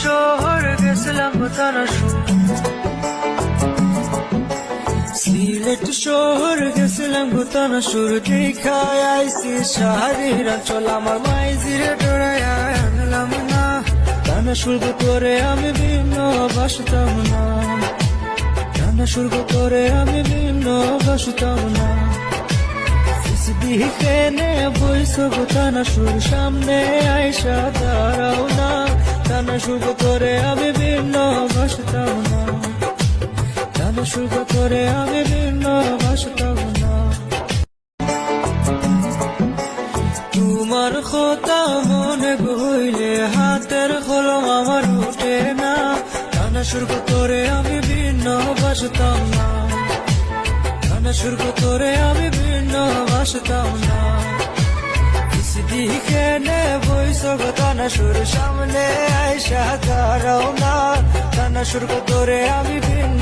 শহর গেছিলাম তানাসুর, সিলেট শহর গেছিলাম তানাসুর, দেখায় আইসি শাহরির অঞ্চল, আমার মাইজির ডরায় আনলাম না, তানাসুর করে আমি ভিন্ন বাসতাম না, তানাসুর করে আমি ভিন্ন বাসতাম না। দিকেনে বইস গো তানাসুর, সামনে আইসা দাঁড়াও না, তানাসুর করে আমি ভিন্ন বাসতাম না, তানাসুর করে আমি ভিন্ন বাসতাম না। তোমার কথা মনে হইলে হাতের কলম আমার উঠে না, তানাসুর করে আমি ভিন্ন বাসতাম না, তানাসুর করে আমি ভিন্ন বাসতাম না। দিকেনে বইস গো তানাসুর, সামনে আইসা দাঁড়াও না, তানাসুর করে আমি ভিন্ন